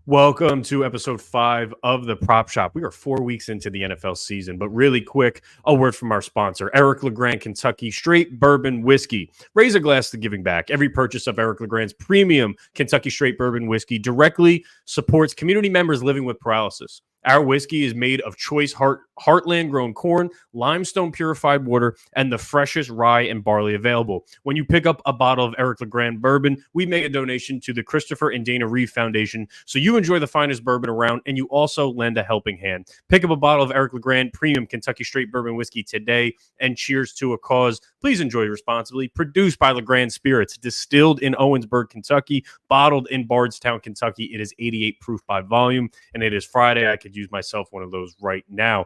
Welcome to episode 5 of the Prop Shop. We are 4 weeks into the NFL season, but really quick, a word from our sponsor, Eric LeGrand Kentucky Straight Bourbon Whiskey. Raise a glass to giving back. Every purchase of Eric LeGrand's premium Kentucky Straight Bourbon Whiskey directly supports community members living with paralysis. Our whiskey is made of choice heartland-grown corn, limestone purified water, and the freshest rye and barley available. When you pick up a bottle of Eric LeGrand bourbon, we make a donation to the Christopher and Dana Reeve Foundation, so you enjoy the finest bourbon around, and you also lend a helping hand. Pick up a bottle of Eric LeGrand Premium Kentucky Straight Bourbon Whiskey today, and cheers to a cause. Please enjoy responsibly. Produced by LeGrand Spirits, distilled in Owensburg, Kentucky, bottled in Bardstown, Kentucky. It is 88 proof by volume, and it is Friday. I could use myself one of those right now.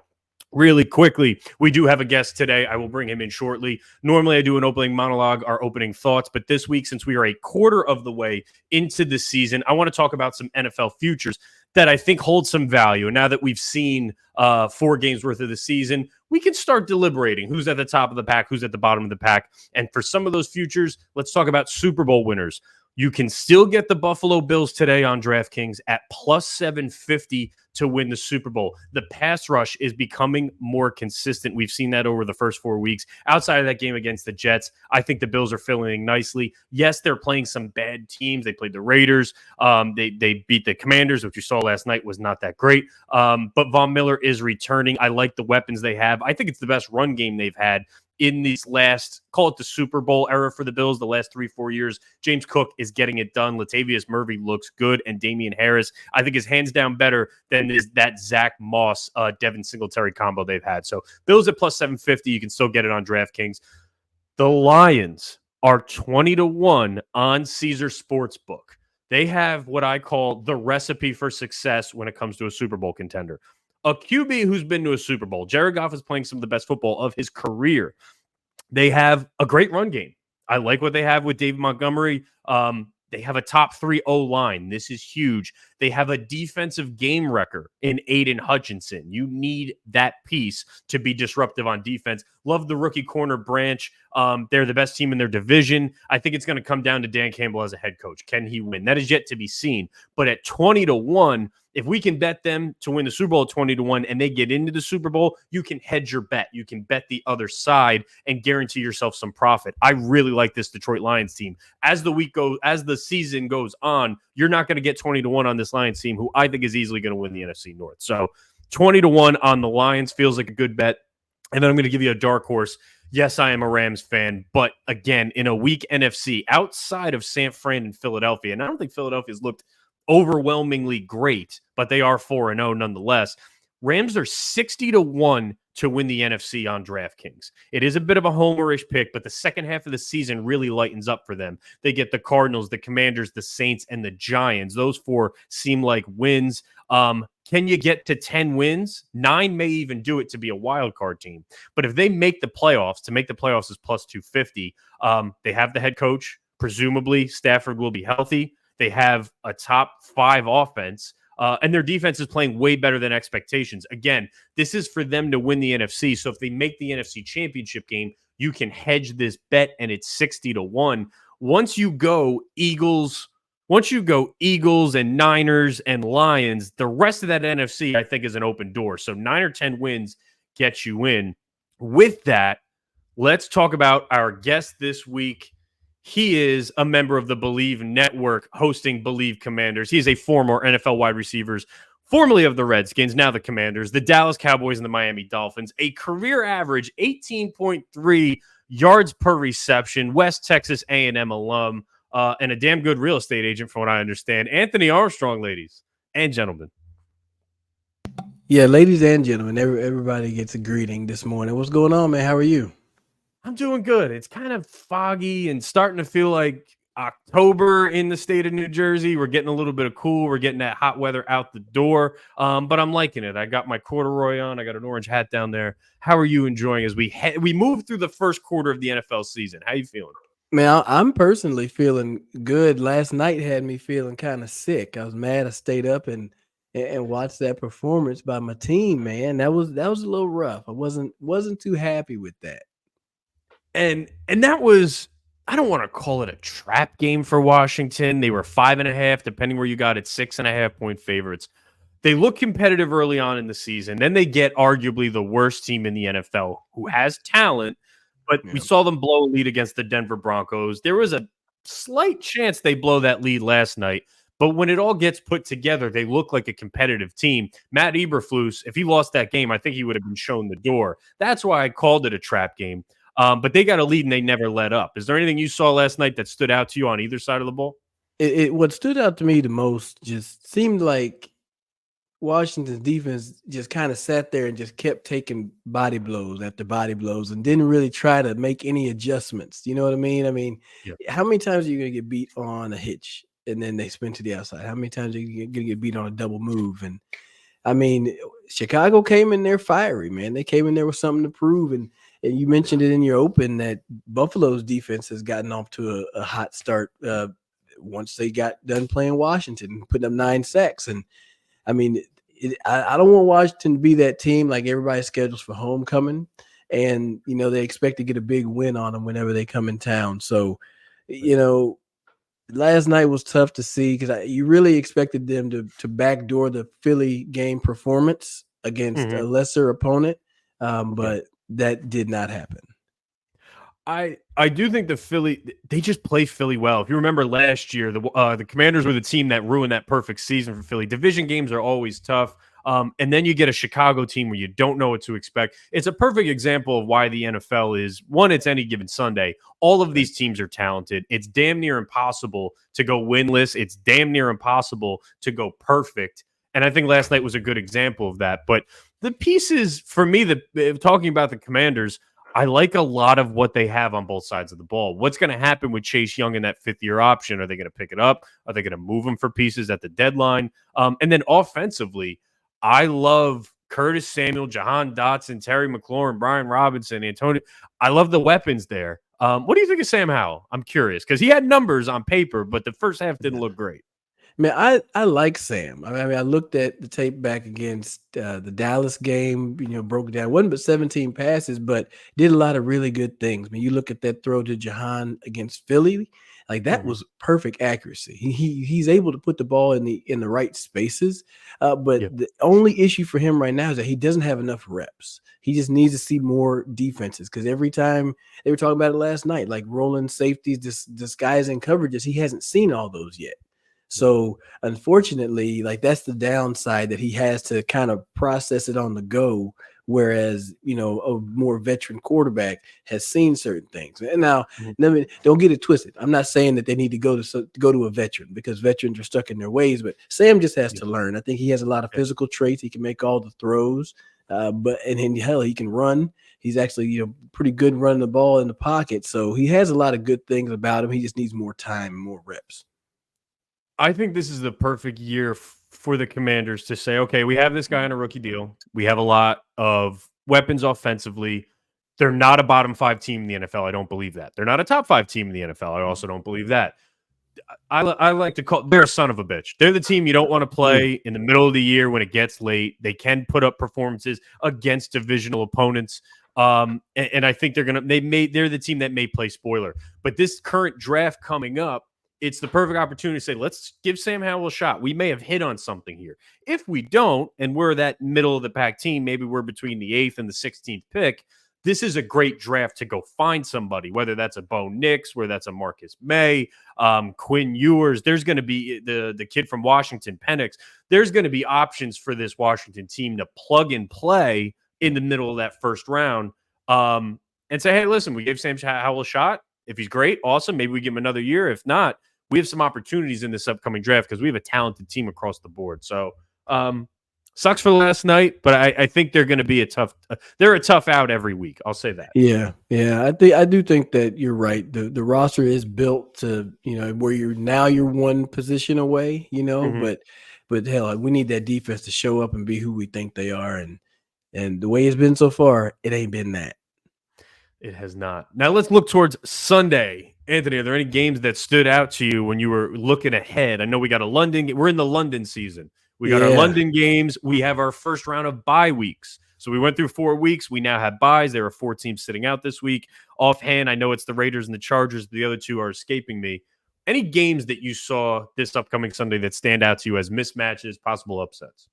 Really quickly, we do have a guest today. I will bring him in shortly. Normally, I do an opening monologue, our opening thoughts, but this week, since we are a quarter of the way into the season, I want to talk about some NFL futures that I think hold some value. And now that we've seen 4 games worth of the season, we can start deliberating who's at the top of the pack, who's at the bottom of the pack. And for some of those futures, let's talk about Super Bowl winners. You can still get the Buffalo Bills today on DraftKings at plus 750 to win the Super Bowl. The pass rush is becoming more consistent. We've seen that over the first 4 weeks. Outside of that game against the Jets, I think the Bills are filling nicely. Yes, they're playing some bad teams. They played the Raiders. They beat the Commanders, which you saw last night was not that great. But Von Miller is returning. I like the weapons they have. I think it's the best run game they've had in these last, call it the Super Bowl era for the Bills, the last 3-4 years. James Cook is getting it done. Latavius Murray looks good, and Damian Harris, I think, is hands down better than that Zach Moss, Devin Singletary combo they've had. So Bills at plus 750. You can still get it on DraftKings. The Lions are 20-1 on Caesar Sportsbook. They have what I call the recipe for success when it comes to a Super Bowl contender. A QB who's been to a Super Bowl. Jared Goff is playing some of the best football of his career. They have a great run game. I like what they have with David Montgomery. They have a top 3 O-line. This is huge. They have a defensive game wrecker in Aiden Hutchinson. You need that piece to be disruptive on defense. Love the rookie corner Branch. They're the best team in their division. I think it's going to come down to Dan Campbell as a head coach. Can he win? That is yet to be seen. But at 20-1, if we can bet them to win the Super Bowl at 20-1 and they get into the Super Bowl, you can hedge your bet. You can bet the other side and guarantee yourself some profit. I really like this Detroit Lions team. As the season goes on, you're not going to get 20-1 on this Lions team, who I think is easily going to win the NFC North. So 20-1 on the Lions feels like a good bet. And then I'm going to give you a dark horse. Yes, I am a Rams fan, but again, in a weak NFC outside of San Fran and Philadelphia, and I don't think Philadelphia's looked overwhelmingly great, but they are 4-0 nonetheless. Rams are 60-1 to win the NFC on DraftKings. It is a bit of a homerish pick, but the second half of the season really lightens up for them. They get the Cardinals, the Commanders, the Saints, and the Giants. Those 4 seem like wins. Can you get to 10 wins? 9 may even do it to be a wild card team. But if they make the playoffs, to make the playoffs is plus 250. They have the head coach. Presumably, Stafford will be healthy. They have a top 5 offense, and their defense is playing way better than expectations. Again, this is for them to win the NFC. So if they make the NFC Championship game, you can hedge this bet, and it's 60-1. Once you go Eagles and Niners and Lions, the rest of that NFC, I think, is an open door. So 9 or 10 wins get you in. With that, let's talk about our guest this week. He is a member of the Believe Network, hosting Believe Commanders. He is a former NFL wide receivers, formerly of the Redskins, now the Commanders, the Dallas Cowboys, and the Miami Dolphins. A career average 18.3 yards per reception, West Texas A&M alum, and a damn good real estate agent, from what I understand. Anthony Armstrong, ladies and gentlemen. Yeah, ladies and gentlemen, everybody gets a greeting this morning. What's going on, man? How are you? I'm doing good. It's kind of foggy and starting to feel like October in the state of New Jersey. We're getting a little bit of cool. We're getting that hot weather out the door, but I'm liking it. I got my corduroy on. I got an orange hat down there. How are you enjoying as we move through the first quarter of the NFL season? How you feeling? Man, I'm personally feeling good. Last night had me feeling kind of sick. I was mad. I stayed up and watched that performance by my team, man. That was a little rough. I wasn't too happy with that. And that was I don't want to call it a trap game for Washington. They were 5.5, depending where you got it, 6.5-point favorites. They look competitive early on in the season. Then they get arguably the worst team in the NFL who has talent, but we saw them blow a lead against the Denver Broncos. There was a slight chance they blow that lead last night, but when it all gets put together, they look like a competitive team. Matt Eberflus, if he lost that game, I think he would have been shown the door. That's why I called it a trap game. But they got a lead and they never let up. Is there anything you saw last night that stood out to you on either side of the ball? What stood out to me the most just seemed like Washington's defense just kind of sat there and just kept taking body blows after body blows and didn't really try to make any adjustments. You know what I mean? Yeah. How many times are you going to get beat on a hitch and then they spin to the outside? How many times are you going to get beat on a double move? And Chicago came in there fiery, man. They came in there with something to prove. And you mentioned it in your open that Buffalo's defense has gotten off to a hot start once they got done playing Washington, putting up 9 sacks. And I don't want Washington to be that team like everybody schedules for homecoming. And, they expect to get a big win on them whenever they come in town. So, last night was tough to see because you really expected them to backdoor the Philly game performance against a lesser opponent. But that did not happen. I do think they just play Philly well. If you remember last year, the Commanders were the team that ruined that perfect season for Philly. Division games are always tough. And then you get a Chicago team where you don't know what to expect. It's a perfect example of why the NFL is, one, it's any given Sunday. All of these teams are talented. It's damn near impossible to go winless. It's damn near impossible to go perfect. And I think last night was a good example of that. But the pieces, for me, talking about the Commanders, I like a lot of what they have on both sides of the ball. What's going to happen with Chase Young in that fifth-year option? Are they going to pick it up? Are they going to move him for pieces at the deadline? And then offensively, I love Curtis Samuel, Jahan Dotson, Terry McLaurin, Brian Robinson, Antonio. I love the weapons there. What do you think of Sam Howell? I'm curious because he had numbers on paper, but the first half didn't look great. Man, I like Sam. I looked at the tape back against the Dallas game, broke it down. Wasn't but 17 passes, but did a lot of really good things. You look at that throw to Jahan against Philly, like that was perfect accuracy. He's able to put the ball in the right spaces. But the only issue for him right now is that he doesn't have enough reps. He just needs to see more defenses because every time they were talking about it last night, like rolling safeties, disguising coverages, he hasn't seen all those yet. So unfortunately, like that's the downside that he has to kind of process it on the go. Whereas, a more veteran quarterback has seen certain things. And now, don't get it twisted. I'm not saying that they need to go to a veteran because veterans are stuck in their ways, but Sam just has to learn. I think he has a lot of physical traits. He can make all the throws, he can run. He's actually, pretty good running the ball in the pocket. So he has a lot of good things about him. He just needs more time and more reps. I think this is the perfect year for the Commanders to say, okay, we have this guy on a rookie deal. We have a lot of weapons offensively. They're not a bottom 5 team in the NFL. I don't believe that. They're not a top 5 team in the NFL. I also don't believe that. I like to call they're a son of a bitch. They're the team you don't want to play in the middle of the year when it gets late. They can put up performances against divisional opponents. And I think they're the team that may play spoiler. But this current draft coming up, it's the perfect opportunity to say, let's give Sam Howell a shot. We may have hit on something here. If we don't, and we're that middle of the pack team, maybe we're between the 8th and the 16th pick, this is a great draft to go find somebody, whether that's a Bo Nix, whether that's a Marcus May, Quinn Ewers. There's going to be the kid from Washington, Penix. There's going to be options for this Washington team to plug and play in the middle of that first round and say, hey, listen, we gave Sam Howell a shot. If he's great, awesome. Maybe we give him another year. If not, we have some opportunities in this upcoming draft because we have a talented team across the board. So sucks for last night, but I think they're going to be they're a tough out every week. I'll say that. Yeah. I do think that you're right. The roster is built to, where you're one position away, but hell, we need that defense to show up and be who we think they are. And the way it's been so far, it ain't been that. It has not. Now let's look towards Sunday. Anthony, are there any games that stood out to you when you were looking ahead? I know we're in the London season. We got our London games. We have our first round of bye weeks. So we went through 4 weeks. We now have buys. There are 4 teams sitting out this week. Offhand, I know it's the Raiders and the Chargers, but the other 2 are escaping me. Any games that you saw this upcoming Sunday that stand out to you as mismatches, possible upsets?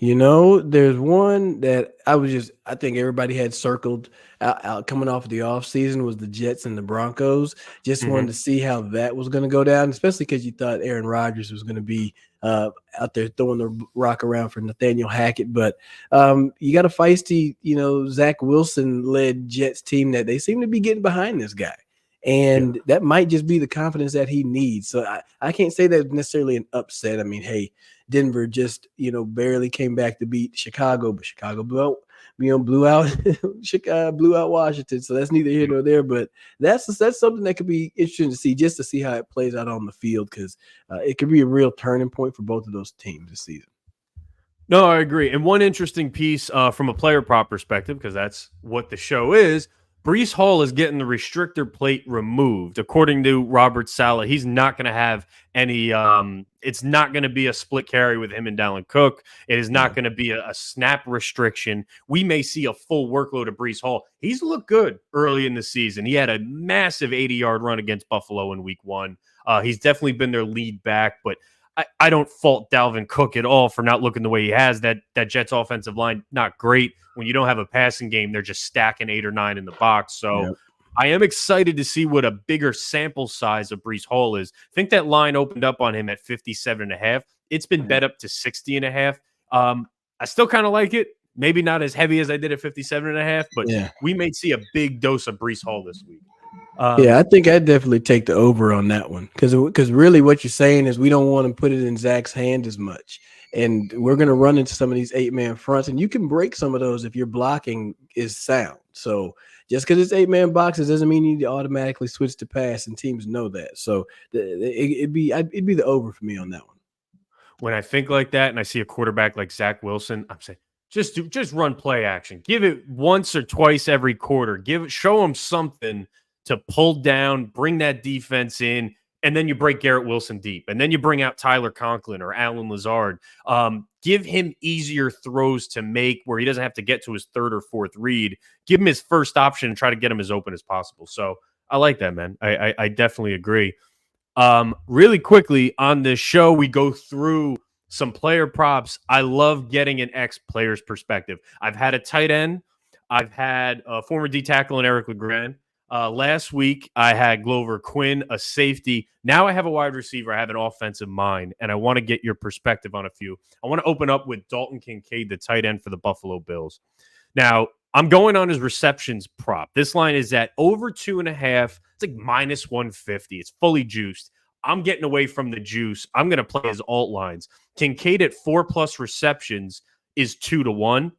There's one that I think everybody had circled out coming off of the offseason was the Jets and the Broncos. Just wanted to see how that was going to go down, especially because you thought Aaron Rodgers was going to be out there throwing the rock around for Nathaniel Hackett. But you got a feisty, Zach Wilson-led Jets team that they seem to be getting behind this guy. And that might just be the confidence that he needs. So I can't say that's necessarily an upset. I mean, hey, Denver just, barely came back to beat Chicago, but Chicago blew out Chicago blew out Washington. So that's neither here nor there. But that's something that could be interesting to see, just to see how it plays out on the field, because it could be a real turning point for both of those teams this season. No, I agree. And one interesting piece from a player prop perspective, because that's what the show is, Breece Hall is getting the restrictor plate removed. According to Robert Saleh, he's not going to have any it's not going to be a split carry with him and Dalvin Cook. It is not going to be a snap restriction. We may see a full workload of Breece Hall. He's looked good early in the season. He had a massive 80-yard run against Buffalo in week 1. He's definitely been their lead back, but I don't fault Dalvin Cook at all for not looking the way he has. That Jets offensive line, not great. When you don't have a passing game, they're just stacking 8 or 9 in the box. So I am excited to see what a bigger sample size of Breece Hall is. I think that line opened up on him at 57.5. It's been bet up to 60.5. I still kind of like it. Maybe not as heavy as I did at 57.5, but we may see a big dose of Breece Hall this week. I think I'd definitely take the over on that one, because really what you're saying is we don't want to put it in Zach's hand as much. And we're going to run into some of these 8-man fronts, and you can break some of those if your blocking is sound. So just because it's 8-man boxes doesn't mean you need to automatically switch to pass, and teams know that. So it'd be the over for me on that one. When I think like that and I see a quarterback like Zach Wilson, I'm saying just run play action. Give it once or twice every quarter. Show him something to pull down, bring that defense in. And then you break Garrett Wilson deep. And then you bring out Tyler Conklin or Alan Lazard. Give him easier throws to make where he doesn't have to get to his 3rd or 4th read. Give him his first option and try to get him as open as possible. So I like that, man. I definitely agree. Really quickly on this show, we go through some player props. I love getting an ex-player's perspective. I've had a tight end. I've had a former D-tackle in Eric LeGrand. Last week, I had Glover Quinn, a safety. Now I have a wide receiver. I have an offensive mind, and I want to get your perspective on a few. I want to open up with Dalton Kincaid, the tight end for the Buffalo Bills. Now, I'm going on his receptions prop. This line is at over 2.5. It's like minus 150. It's fully juiced. I'm getting away from the juice. I'm going to play his alt lines. Kincaid at 4+ receptions is 2-1.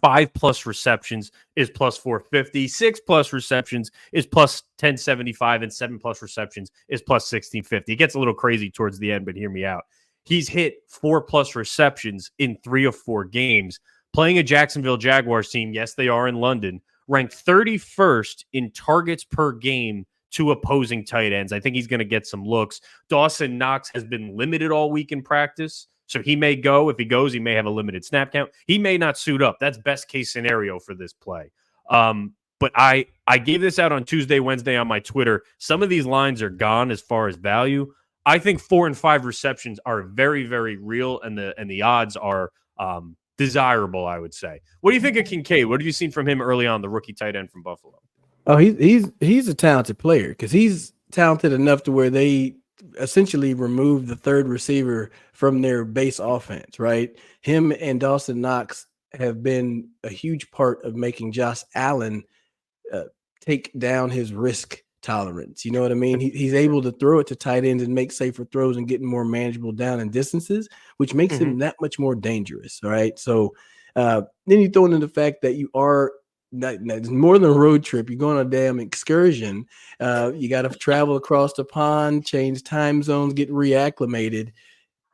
5+ receptions is plus 450. 6+ receptions is plus 1075, and 7+ receptions is plus 1650. It gets a little crazy towards the end, but hear me out. He's hit 4+ receptions in 3 of 4 games. Playing a Jacksonville Jaguars team, yes, they are in London, ranked 31st in targets per game to opposing tight ends. I think he's going to get some looks. Dawson Knox has been limited all week in practice, so he may go. If he goes, he may have a limited snap count. He may not suit up. That's best case scenario for this play. But I gave this out on Tuesday, Wednesday on my Twitter. Some of these lines are gone as far as value. I think 4 and 5 receptions are very, very real, and the odds are desirable, I would say. What do you think of Kincaid? What have you seen from him early on, the rookie tight end from Buffalo? Oh, he's a talented player, because he's talented enough to where they essentially removed the 3rd receiver from their base offense, right? Him and Dawson Knox have been a huge part of making Josh Allen take down his risk tolerance. You know what I mean? He's able to throw it to tight ends and make safer throws and getting more manageable down and distances, which makes him that much more dangerous. All right. So then you throw in the fact that you are it's more than a road trip. You're going on a damn excursion. You got to travel across the pond, change time zones, get reacclimated.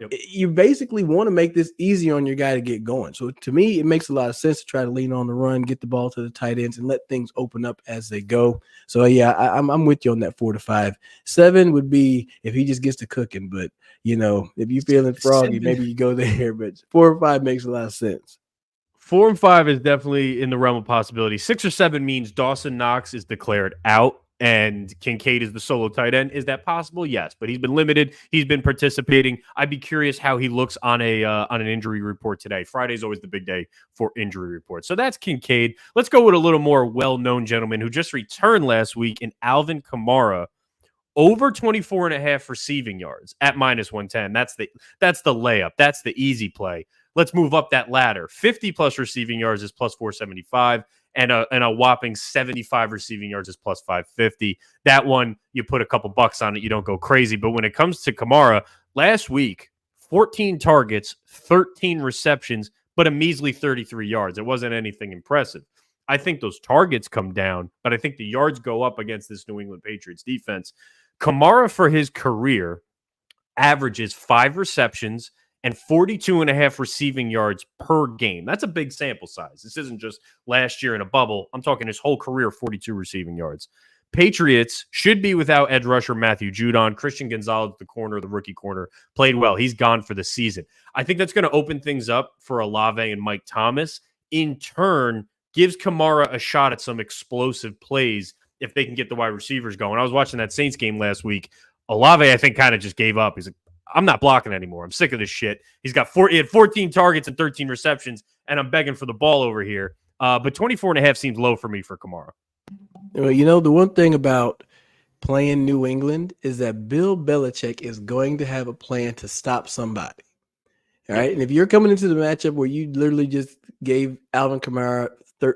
Yep. You basically want to make this easy on your guy to get going. So to me, it makes a lot of sense to try to lean on the run, get the ball to the tight ends, and let things open up as they go. So yeah, I'm with you on that 4 to 5. 7 would be if he just gets to cooking. But if you're feeling froggy, maybe you go there. But 4 or 5 makes a lot of sense. 4 and 5 is definitely in the realm of possibility. 6 or 7 means Dawson Knox is declared out and Kincaid is the solo tight end. Is that possible? Yes, but he's been limited. He's been participating. I'd be curious how he looks on an injury report today. Friday's always the big day for injury reports. So that's Kincaid. Let's go with a little more well-known gentleman who just returned last week in Alvin Kamara. Over 24.5 receiving yards at -110. That's the layup. That's the easy play. Let's move up that ladder. 50 plus receiving yards is plus 475, and a whopping 75 receiving yards is plus 550. That one, you put a couple bucks on it, you don't go crazy. But when it comes to Kamara, last week, 14 targets, 13 receptions, but a measly 33 yards. It wasn't anything impressive. I think those targets come down, but I think the yards go up against this New England Patriots defense. Kamara, for his career, averages 5 receptions and 42.5 receiving yards per game. That's a big sample size. This isn't just last year in a bubble. I'm talking his whole career, 42 receiving yards. Patriots should be without edge rusher Matthew Judon. Christian Gonzalez, the rookie corner, played well. He's gone for the season. I think that's going to open things up for Olave and Mike Thomas. In turn, gives Kamara a shot at some explosive plays if they can get the wide receivers going. I was watching that Saints game last week. Olave, I think, kind of just gave up. He's like, I'm not blocking anymore. I'm sick of this shit. He had 14 targets and 13 receptions, and I'm begging for the ball over here. But 24.5 seems low for me for Kamara. Well, you know, the one thing about playing New England is that Bill Belichick is going to have a plan to stop somebody. All right. And if you're coming into the matchup where you literally just gave Alvin Kamara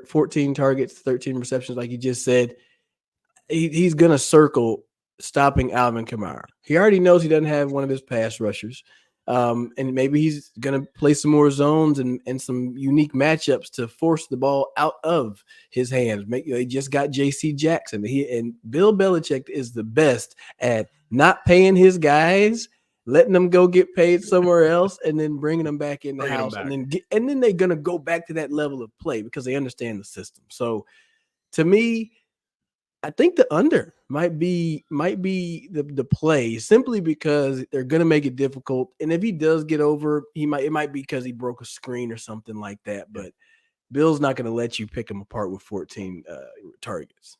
14 targets, 13 receptions, like you just said, he's going to circle stopping Alvin Kamara. He already knows he doesn't have one of his pass rushers. And maybe he's going to play some more zones and some unique matchups to force the ball out of his hands. He just got J.C. Jackson. And Bill Belichick is the best at not paying his guys, letting them go get paid somewhere else, and then bringing them back in the house. And then they're going to go back to that level of play because they understand the system. So to me, I think the under might be the play simply because they're going to make it difficult. And if he does get over, it might be because he broke a screen or something like that. But Bill's not going to let you pick him apart with 14 targets.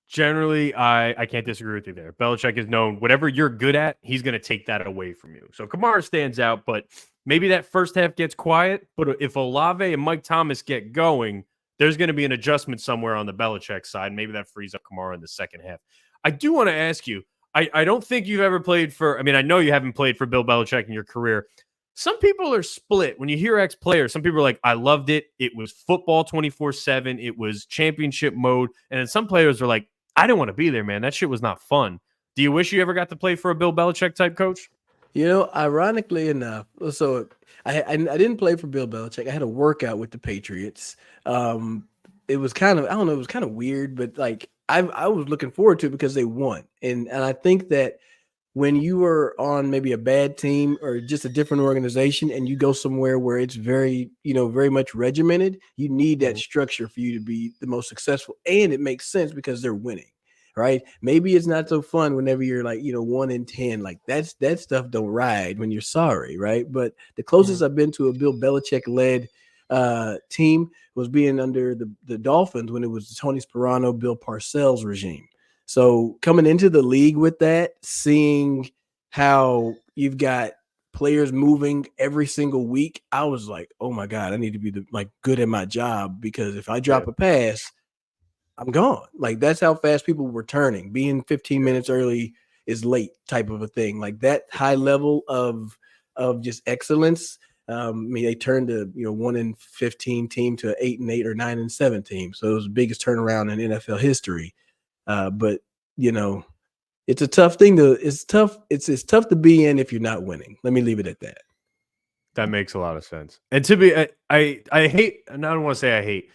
Generally, I can't disagree with you there. Belichick is known, whatever you're good at, he's going to take that away from you. So Kamara stands out, but maybe that first half gets quiet. But if Olave and Mike Thomas get going, there's going to be an adjustment somewhere on the Belichick side. Maybe that frees up Kamara in the second half. I do want to ask you, I don't think you've ever played for, I know you haven't played for Bill Belichick in your career. Some people are split. When you hear ex-players, some people are like, I loved it. It was football 24/7. It was championship mode. And then some players are like, I didn't want to be there, man. That shit was not fun. Do you wish you ever got to play for a Bill Belichick type coach? You know, ironically enough, so I didn't play for Bill Belichick. I had a workout with the Patriots. It was kind of, I don't know, it was kind of weird, but like I was looking forward to it because they won. And I think that when you are on maybe a bad team or just a different organization and you go somewhere where it's very, very much regimented, you need that structure for you to be the most successful. And it makes sense because they're winning. Right. Maybe it's not so fun whenever you're like, 1-10, like that stuff don't ride when you're sorry. Right. But the closest I've been to a Bill Belichick led team was being under the Dolphins when it was the Tony Sparano, Bill Parcells regime. So coming into the league with that, seeing how you've got players moving every single week, I was like, oh my God, I need to be good at my job because if I drop a pass, I'm gone. Like that's how fast people were turning. Being 15 minutes early is late type of a thing. Like that high level of just excellence. They turned a 1-15 team to an 8-8 or 9-7 team. So it was the biggest turnaround in NFL history. But it's a tough thing it's tough to be in if you're not winning. Let me leave it at that. That makes a lot of sense. And to be, I hate, and I don't want to say I hate.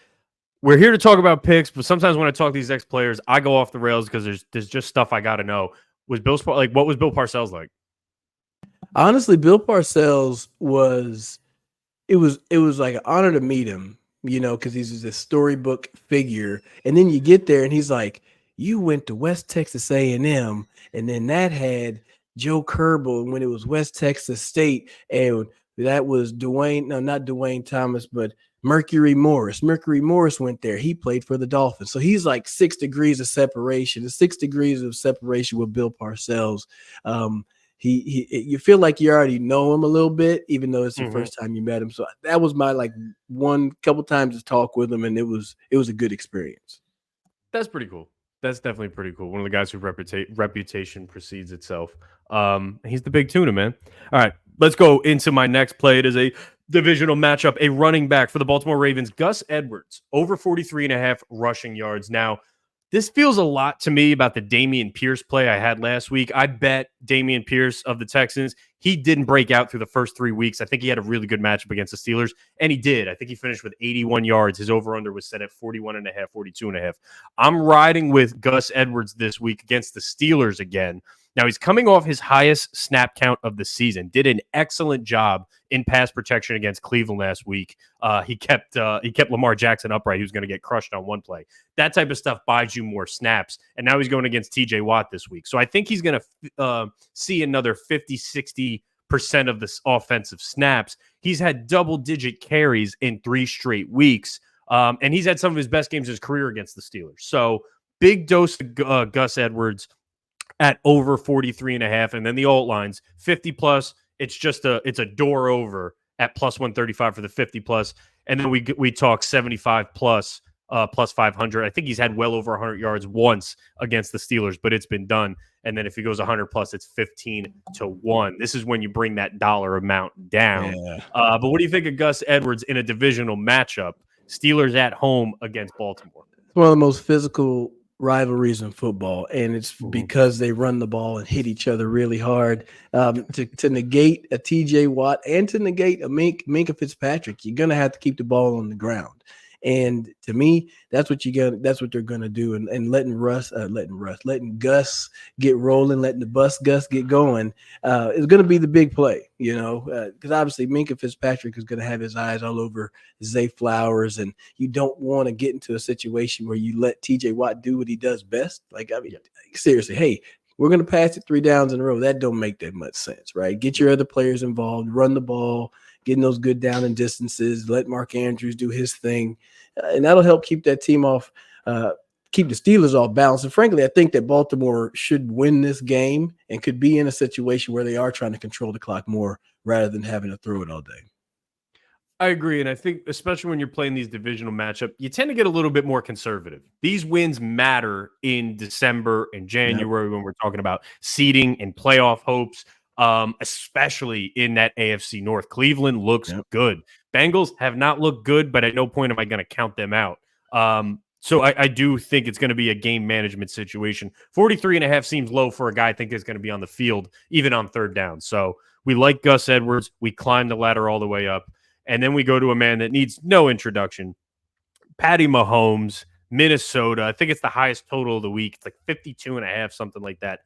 We're here to talk about picks, but sometimes when I talk to these ex-players, I go off the rails because there's just stuff I got to know. What was Bill Parcells like? Honestly, Bill Parcells was like an honor to meet him, because he's this storybook figure. And then you get there and he's like, you went to West Texas A&M, and then that had Joe Kerbel when it was West Texas State, and that was not Dwayne Thomas, but Mercury Morris. Mercury Morris went there. He played for the Dolphins. So he's like 6 degrees of separation. The 6 degrees of separation with Bill Parcells. You feel like you already know him a little bit, even though it's the first time you met him. So that was my one couple times to talk with him, and it was a good experience. That's pretty cool. That's definitely pretty cool. One of the guys whose reputation precedes itself. He's the big tuna, man. All right, let's go into my next play. It is a divisional matchup, a running back for the Baltimore Ravens, Gus Edwards, over 43.5 rushing yards. Now, this feels a lot to me about the Dameon Pierce play I had last week. I bet Dameon Pierce of the Texans. He didn't break out through the first 3 weeks. I think he had a really good matchup against the Steelers, and he did. I think he finished with 81 yards. His over-under was set at 41.5, 42.5. I'm riding with Gus Edwards this week against the Steelers again. Now, he's coming off his highest snap count of the season. Did an excellent job in pass protection against Cleveland last week. He kept Lamar Jackson upright. He was going to get crushed on one play. That type of stuff buys you more snaps. And now he's going against TJ Watt this week. So I think he's going to see another 50-60% of the offensive snaps. He's had double-digit carries in 3 straight weeks. And he's had some of his best games of his career against the Steelers. So big dose of Gus Edwards at over 43.5, and then the alt lines 50 plus. It's a door over at plus 135 for the 50 plus, and then we talk 75 plus plus 500. I think he's had well over 100 yards once against the Steelers, but it's been done. And then if he goes 100 plus, it's 15-1. This is when you bring that dollar amount down. Yeah. But what do you think of Gus Edwards in a divisional matchup? Steelers at home against Baltimore. It's one of the most physical rivalries in football, and it's because they run the ball and hit each other really hard. To negate a TJ Watt and to negate a Minkah Fitzpatrick, you're gonna have to keep the ball on the ground. And to me, that's what they're gonna do. And letting Gus get rolling, letting the bus Gus get going is gonna be the big play, because obviously Minkah Fitzpatrick is gonna have his eyes all over Zay Flowers, and you don't want to get into a situation where you let TJ Watt do what he does best. Seriously, hey, we're going to pass it 3 downs in a row. That don't make that much sense, right? Get your other players involved, run the ball, getting those good down and distances, let Mark Andrews do his thing, and that'll help keep that team off, keep the Steelers off balance. And frankly, I think that Baltimore should win this game and could be in a situation where they are trying to control the clock more rather than having to throw it all day. I agree, and I think especially when you're playing these divisional matchups, you tend to get a little bit more conservative. These wins matter in December and January when we're talking about seeding and playoff hopes, especially in that AFC North. Cleveland looks good. Bengals have not looked good, but at no point am I going to count them out. So I do think it's going to be a game management situation. 43.5 seems low for a guy I think is going to be on the field, even on 3rd down. So we like Gus Edwards. We climb the ladder all the way up. And then we go to a man that needs no introduction, Patty Mahomes, Minnesota. I think it's the highest total of the week. It's like 52.5, something like that.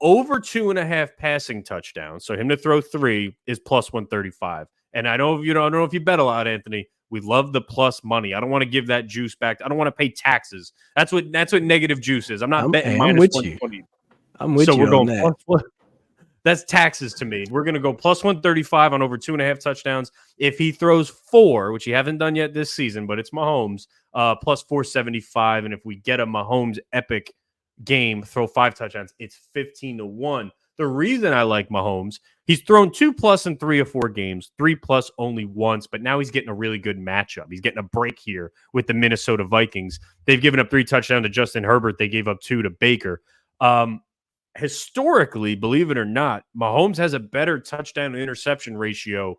Over 2.5 passing touchdowns. So him to throw 3 is plus 135. And I don't know if you bet a lot, Anthony. We love the plus money. I don't want to give that juice back. I don't want to pay taxes. That's what negative juice is. I'm not betting minus 120. I'm with you. So we're going plus. That's taxes to me. We're going to go plus 135 on over 2.5 touchdowns. If he throws 4, which he hasn't done yet this season, but it's Mahomes, plus 475. And if we get a Mahomes epic game, throw 5 touchdowns, it's 15-1. The reason I like Mahomes, he's thrown 2+ in 3 or 4 games, 3+ only once, but now he's getting a really good matchup. He's getting a break here with the Minnesota Vikings. They've given up 3 touchdowns to Justin Herbert. They gave up 2 to Baker. Historically, believe it or not, Mahomes has a better touchdown to interception ratio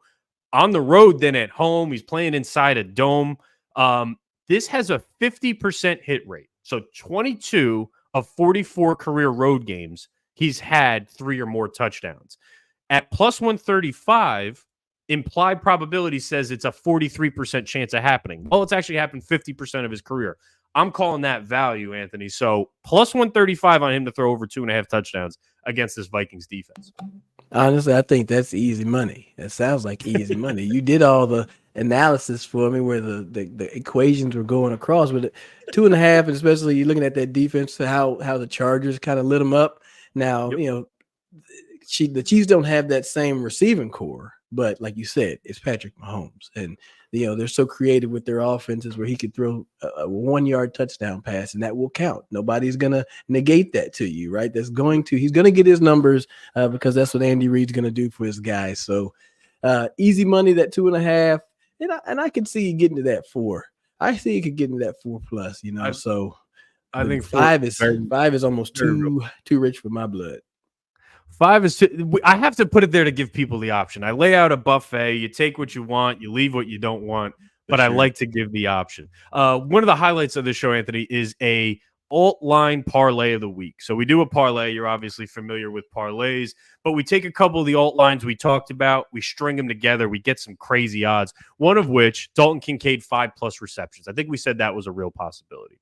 on the road than at home. He's playing inside a dome. This has a 50% hit rate. So 22 of 44 career road games, he's had 3 or more touchdowns. At plus 135, implied probability says it's a 43% chance of happening. Well, it's actually happened 50% of his career. I'm calling that value, Anthony. So plus 135 on him to throw over 2.5 touchdowns against this Vikings defense. Honestly, I think that's easy money. That sounds like easy money. You did all the analysis for me where the equations were going across with it. 2.5, and especially you're looking at that defense, how the Chargers kind of lit them up. Now, the Chiefs don't have that same receiving core But like you said, it's Patrick Mahomes, and they're so creative with their offenses where he could throw a 1-yard touchdown pass, and that will count. Nobody's gonna negate that to you, right? He's gonna get his numbers because that's what Andy Reid's gonna do for his guys. So easy money, that 2.5, and I can see you getting to that 4. I see you could get into that 4 plus, So I think five is almost too rich for my blood. 5 is I have to put it there to give people the option. I lay out a buffet. You take what you want, you leave what you don't want, but I like to give the option. One of the highlights of the show, Anthony, is a Alt-Line Parlay of the week. So we do a parlay. You're obviously familiar with parlays, but we take a couple of the alt lines we talked about, we string them together, we get some crazy odds, one of which, Dalton Kincaid, 5+ receptions. I think we said that was a real possibility.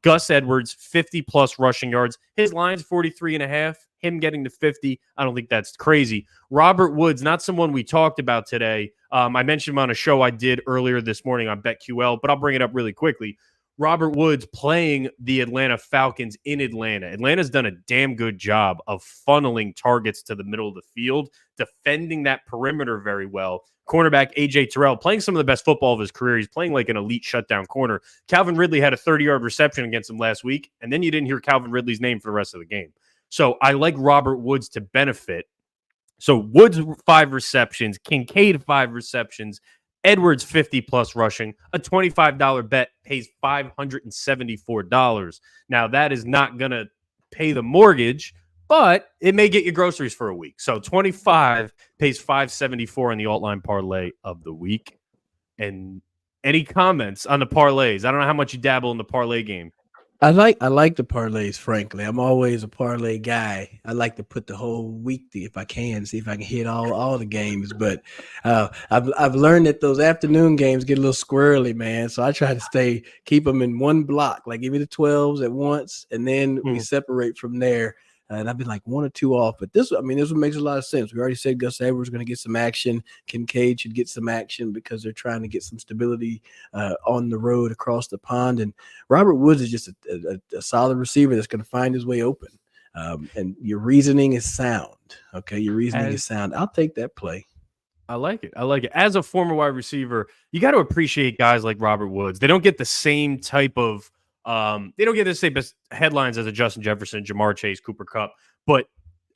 Gus Edwards, 50+ rushing yards. His line's 43.5. Him getting to 50, I don't think that's crazy. Robert Woods, not someone we talked about today. I mentioned him on a show I did earlier this morning on BetQL, but I'll bring it up really quickly. Robert Woods playing the Atlanta Falcons in Atlanta. Atlanta's done a damn good job of funneling targets to the middle of the field, defending that perimeter very well. Cornerback A.J. Terrell playing some of the best football of his career. He's playing like an elite shutdown corner. Calvin Ridley had a 30-yard reception against him last week, and then you didn't hear Calvin Ridley's name for the rest of the game. So I like Robert Woods to benefit. So Woods, 5 receptions, Kincaid, 5 receptions, Edwards, 50+ rushing. A $25 bet pays $574. Now, that is not going to pay the mortgage, but it may get you groceries for a week. So 25 pays $574 on the Alt-Line Parlay of the week. And any comments on the parlays? I don't know how much you dabble in the parlay game. I like the parlays, frankly. I'm always a parlay guy. I like to put the whole week if I can, see if I can hit all the games. But I've learned that those afternoon games get a little squirrely, man. So I try to keep them in one block, like give me the 12s at once, and then we separate from there. And I've been like 1 or 2 off, but this one makes a lot of sense. We already said Gus Edwards is going to get some action. Kincaid should get some action because they're trying to get some stability on the road across the pond. And Robert Woods is just a solid receiver that's going to find his way open. And your reasoning is sound. Okay, your reasoning is sound. I'll take that play. I like it. As a former wide receiver, you got to appreciate guys like Robert Woods. They don't get the same type of they don't get the same headlines as a Justin Jefferson, Jamar Chase, Cooper Kupp, but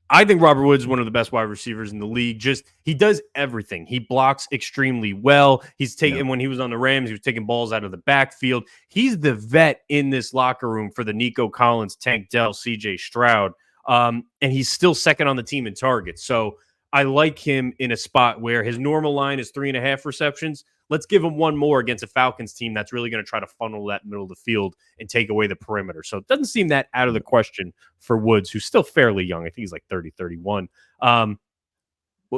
I think Robert Woods is one of the best wide receivers in the league. He does everything. He blocks extremely well. He's taking when he was on the Rams, he was taking balls out of the backfield. He's the vet in this locker room for the Nico Collins, Tank Dell, CJ Stroud, and he's still second on the team in targets. So I like him in a spot where his normal line is 3.5 receptions. Let's give him one more against a Falcons team that's really going to try to funnel that middle of the field and take away the perimeter. So it doesn't seem that out of the question for Woods, who's still fairly young. I think he's like 30, 31. Well,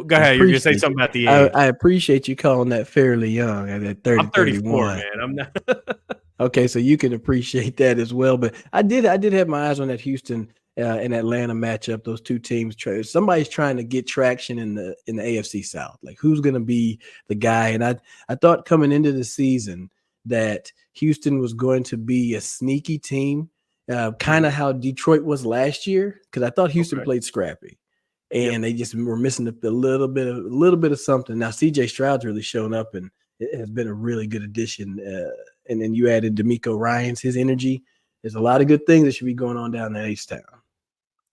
go ahead. You're going to say something about the age. I appreciate you calling that fairly young at 30, I'm 34, 31. man. I'm not. Okay, so you can appreciate that as well. But I did have my eyes on that Houston and Atlanta matchup. Those two teams, somebody's trying to get traction in the AFC South. Like, who's going to be the guy? And I thought coming into the season that Houston was going to be a sneaky team, kind of how Detroit was last year, because I thought Houston played scrappy, and they just were missing a little bit of something. Now CJ Stroud's really shown up, and it has been a really good addition. And then you added D'Amico Ryans, his energy. There's a lot of good things that should be going on down in H-Town.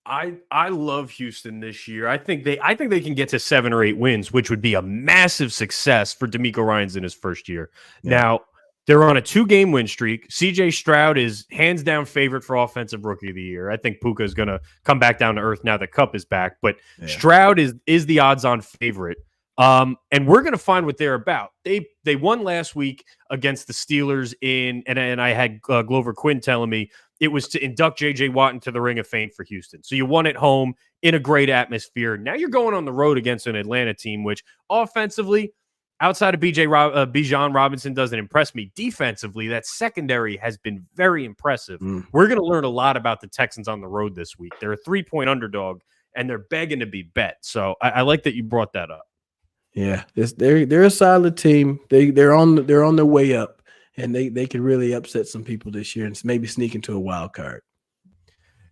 I love Houston this year. I think they can get to 7 or 8 wins, which would be a massive success for D'Amico Ryans in his first year. Yeah. Now, they're on a 2-game win streak. CJ Stroud is hands down favorite for offensive rookie of the year. I think Puka is going to come back down to earth now that Kupp is back, but Stroud is the odds-on favorite. And we're going to find what they're about. They won last week against the Steelers and I had Glover Quinn telling me it was to induct J.J. Watt into the Ring of Fame for Houston. So you won at home in a great atmosphere. Now you're going on the road against an Atlanta team, which offensively, outside of Bijan Robinson, doesn't impress me. Defensively, that secondary has been very impressive. We're going to learn a lot about the Texans on the road this week. They're a 3-point underdog, and they're begging to be bet. So I like that you brought that up. Yeah, they're a solid team. They're on their way up. And they could really upset some people this year and maybe sneak into a wild card.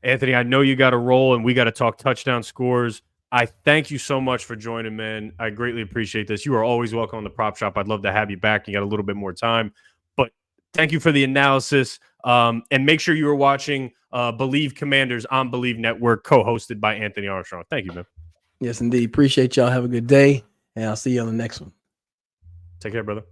Anthony, I know you got to roll, and we got to talk touchdown scores. I thank you so much for joining, man. I greatly appreciate this. You are always welcome on the Prop Shop. I'd love to have you back. You got a little bit more time, but thank you for the analysis. And make sure you are watching Believe Commanders on Believe Network, co-hosted by Anthony Armstrong. Thank you, man. Yes, indeed. Appreciate y'all. Have a good day, and I'll see you on the next one. Take care, brother.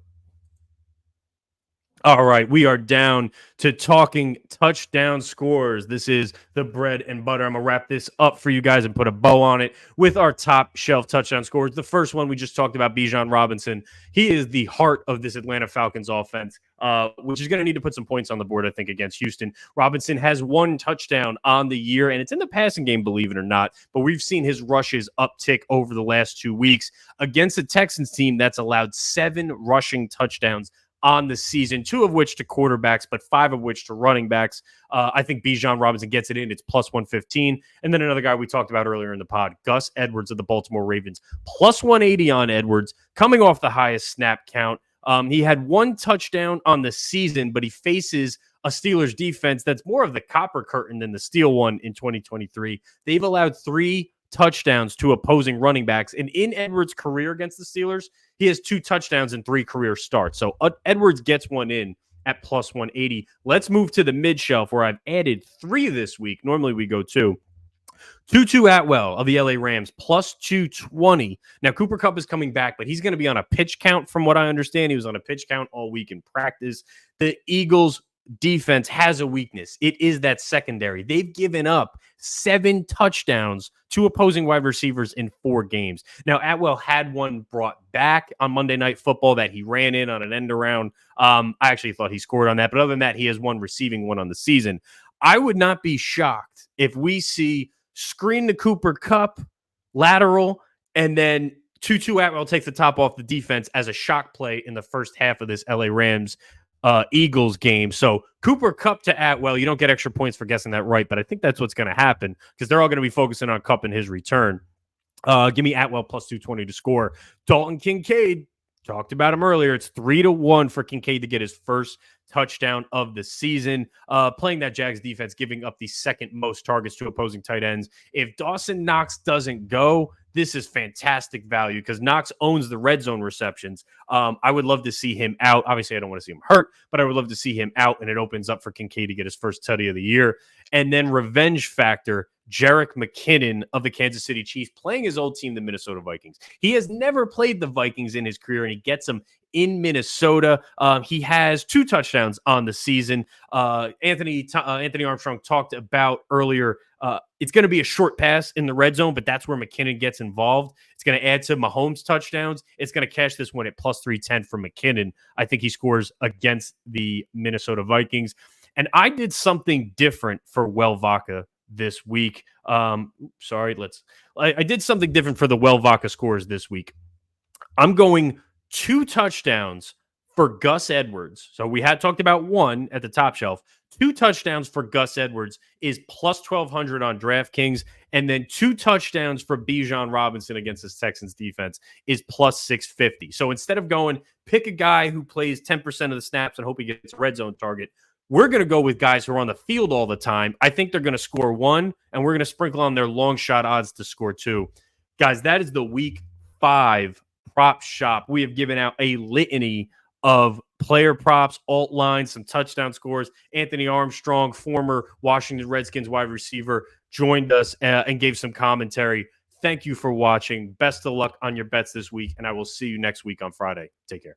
All right, we are down to talking touchdown scores. This is the bread and butter. I'm going to wrap this up for you guys and put a bow on it with our top shelf touchdown scores. The first one we just talked about, Bijan Robinson. He is the heart of this Atlanta Falcons offense, which is going to need to put some points on the board, I think, against Houston. Robinson has 1 touchdown on the year, and it's in the passing game, believe it or not, but we've seen his rushes uptick over the last 2 weeks against the Texans team that's allowed 7 rushing touchdowns on the season, 2 of which to quarterbacks, but 5 of which to running backs. I think Bijan Robinson gets it in. It's plus 115. And then another guy we talked about earlier in the pod, Gus Edwards of the Baltimore Ravens, plus 180 on Edwards, coming off the highest snap count. He had 1 touchdown on the season, but he faces a Steelers defense that's more of the copper curtain than the steel one in 2023. They've allowed 3 touchdowns to opposing running backs. And in Edwards' career against the Steelers, he has 2 touchdowns and 3 career starts. So Edwards gets one in at plus 180. Let's move to the mid shelf where I've added 3 this week. Normally we go 2. Tutu Atwell of the LA Rams, plus 220. Now, Cooper Kupp is coming back, but he's going to be on a pitch count from what I understand. He was on a pitch count all week in practice. The Eagles defense has a weakness. It is that secondary. They've given up 7 touchdowns to opposing wide receivers in 4 games. Now, Atwell had one brought back on Monday Night Football that he ran in on an end around. I actually thought he scored on that, but other than that, he has one receiving one on the season. I would not be shocked if we see screen to Cooper Kupp, lateral, and then Tutu Atwell takes the top off the defense as a shock play in the first half of this LA Rams Eagles game. So Cooper Kupp to Atwell, you don't get extra points for guessing that right, but I think that's what's going to happen because they're all going to be focusing on Kupp and his return. Give me Atwell plus 220 to score. Dalton Kincaid, talked about him earlier. It's 3-1 for Kincaid to get his first touchdown of the season. Playing that Jags defense, giving up the 2nd most targets to opposing tight ends. If Dawson Knox doesn't go, this is fantastic value because Knox owns the red zone receptions. I would love to see him out. Obviously, I don't want to see him hurt, but I would love to see him out, and it opens up for Kincaid to get his first tutty of the year. And then revenge factor, Jerick McKinnon of the Kansas City Chiefs playing his old team, the Minnesota Vikings. He has never played the Vikings in his career, and he gets them in Minnesota. He has 2 touchdowns on the season. Anthony Armstrong talked about earlier. It's going to be a short pass in the red zone, but that's where McKinnon gets involved. It's going to add to Mahomes' touchdowns. It's going to cash this one at plus 310 for McKinnon. I think he scores against the Minnesota Vikings. And I did something different for Vaca this week. I did something different for the Vaca scores this week. I'm going 2 touchdowns for Gus Edwards. So we had talked about 1 at the top shelf. 2 touchdowns for Gus Edwards is plus 1,200 on DraftKings. And then 2 touchdowns for Bijan Robinson against this Texans defense is plus 650. So instead of going pick a guy who plays 10% of the snaps and hope he gets a red zone target, we're going to go with guys who are on the field all the time. I think they're going to score 1, and we're going to sprinkle on their long shot odds to score 2. Guys, that is the week 5 prop shop. We have given out a litany of player props, alt lines, some touchdown scores. Anthony Armstrong, former Washington Redskins wide receiver, joined us and gave some commentary. Thank you for watching. Best of luck on your bets this week, and I will see you next week on Friday. Take care.